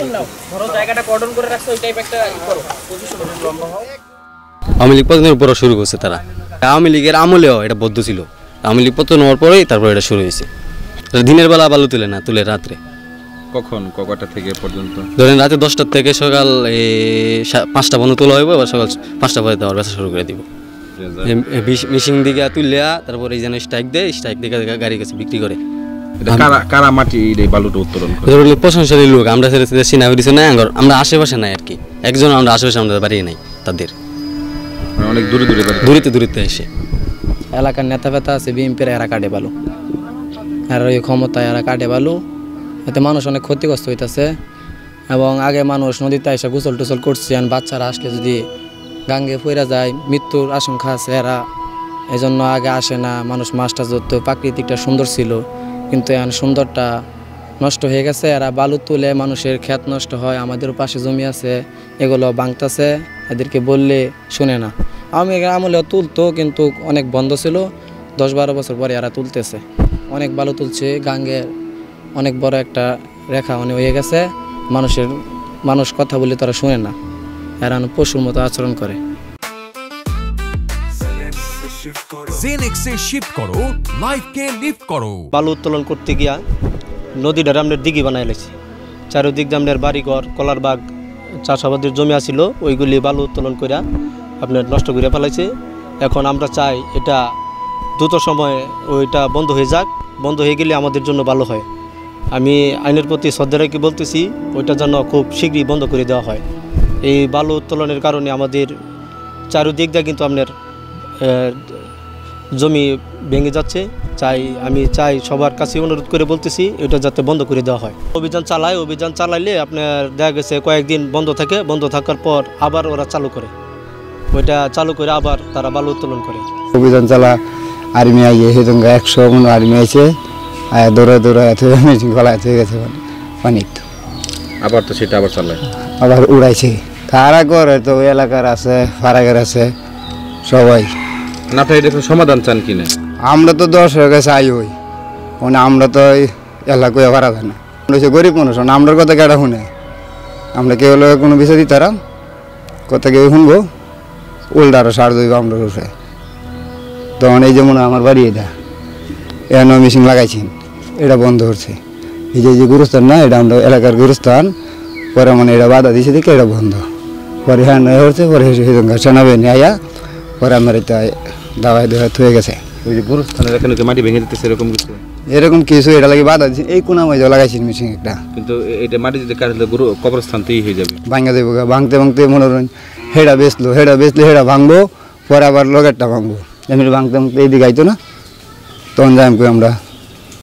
Position নাও, ধরো জায়গাটা cordon করে রাখছো, ওই টাইপ একটা করো, পজিশন লম্বা হও। আওয়ামী লীগ পতনের পর শুরু করছে তারা। আওয়ামী লীগের আমলেও এটা বদ্ধ ছিল, আওয়ামী লীগ পতন হওয়ার পরেই তারপর এটা শুরু হয়েছে। দিনের বেলা বালু তুলে না, তুলে রাত্রে। কখন কটা থেকে পর্যন্ত? ধরেন রাতে 10টা থেকে সকাল 5টা পর্যন্ত তোলা হইব, আবার সকাল 5টা পরে দেওয়ার ব্যবসা শুরু করে দিব। মিশিং দিকে তুললেয়া তারপরে এই যেন স্ট্রাইক দেয়, স্ট্রাইক দিকে গাড়ি কাছে বিক্রি করে। কারা মাটি এই বালুটা উত্তোলন করে? প্রশংসালী লোক, আমরা চিনা হয়েছে না, আমরা আশেপাশে নাই আর কি, একজন আমরা আশেপাশে আমাদের বাড়ি নাই তাদের, অনেক দূরে দূরে দূরে এসে। এলাকার নেতা ফেতা আছে বিএনপির, এরা কাটে বালু, আর ওই ক্ষমতা এরা কাটে বালু, এতে মানুষ অনেক ক্ষতিগ্রস্ত হইতেছে। এবং আগে মানুষ নদীতে এসে গোসল টোসল করছে, আর বাচ্চারা আসলে যদি গাঙ্গে পড়ে যায় মৃত্যুর আশঙ্কা আছে, এরা এই জন্য আগে আসে না। মানুষ মাছটা ধরতো, প্রাকৃতিকটা সুন্দর ছিল, কিন্তু এখন সুন্দরটা নষ্ট হয়ে গেছে। এরা বালু তুলে মানুষের ক্ষেত নষ্ট হয়, আমাদের পাশে জমি আছে এগুলো ভাঙতেছে, এদেরকে বললে শুনে না। আমি আমলেও তুলতো, কিন্তু অনেক বন্ধ ছিল, 10-12 বছর পরে এরা তুলতেছে, অনেক বালু তুলছে। গাঙ্গের অনেক বড় একটা রেখা হয়ে গেছে, মানুষ কথা বললে তারা শুনে না, এরা পশুর মতো আচরণ করে। জেনেক্সে শিফট করো, লাইফকে লিফট করো। বালু উত্তোলন করতে গিয়া নদীটার আমরা দিঘি বানাই লেছি, চারিদিক দিয়ে আপনার বাড়িঘর, কলারবাগ, চাষাবাদের জমি আছিল, ওইগুলি বালু উত্তোলন করে আপনার নষ্ট করে ফেলাইছে। এখন আমরা চাই এটা দ্রুত সময়ে ওইটা বন্ধ হয়ে যাক, বন্ধ হয়ে গেলে আমাদের জন্য ভালো হয়। আমি আইনের প্রতি শ্রদ্ধা রেখে বলতেছি, ওইটা যেন খুব শীঘ্রই বন্ধ করে দেওয়া হয়। এই বালু উত্তোলনের কারণে আমাদের চারিদিক দিয়ে কিন্তু আপনার জমি ভেঙে যাচ্ছে। আমি চাই সবার কাছে অনুরোধ করে বলতেছি, এটা যাতে বন্ধ করে দেওয়া হয়। অভিযান চালাইলে আপনার দেখা গেছে কয়েকদিন বন্ধ থাকে, বন্ধ থাকার পর আবার ওরা চালু করে, ওইটা চালু করে আবার তারা বালু উত্তোলন করে। অভিযান চালা আর্মি আইয়ে সেদিন 100 মন আর্মি আইছে, দৌড়ে মেশিন গলায় হয়ে গেছে পানি, আবার তো সেটা আবার চালায়, আবার উড়াইছে। কারা করে তো ওই এলাকার আছে, ফারাগের আছে, সবাই। আপনারা এটা সমাধান চান কিনা? আমরা তো 10 হয়ে গেছে আই হই, মানে আমরা তো এলাকায় ভাড়া যায় না, গরিব মানুষ, আমরার কথা কেটা শুনে, আমরা কেউ কোনো বিষয় দিতাম কথা কেউ শুনবো, উল্টা আরো সার দইব আমরা উঠে। তখন এই যেমন আমার বাড়ি এটা এনে মেশিন লাগাইছি, এটা বন্ধ হচ্ছে। এই যে গুরুস্থান না, এটা আমরা এলাকার গুরুস্থান, পরে মানে এটা বাধা দিয়েছে দেখে এটা বন্ধ, পরে হ্যাঁ হচ্ছে, পরে সেনাবে নিয়ে আয়া পরে আমার এটা দাওয়াই হয়ে গেছে। ওই যে গুরুস্থানের এখানে মাটি ভেঙে দিতেছে এরকম কিছু? এরকম কিছু এটা লাগে বাধা দিচ্ছি, এই কোনা মধ্যে লাগাইছি মেশিন একটা, কিন্তু এটা মাটি যদি কাটলে কবরস্থানতেই হয়ে যাবে, ভাঙা দেবো। ভাঙতে মনে করেন হেডা বেচলো হেডা ভাঙবো, পরে আবার লগেরটা ভাঙবো, এমনি ভাঙতে এইদিকে আইতো না, তখন যাই আমরা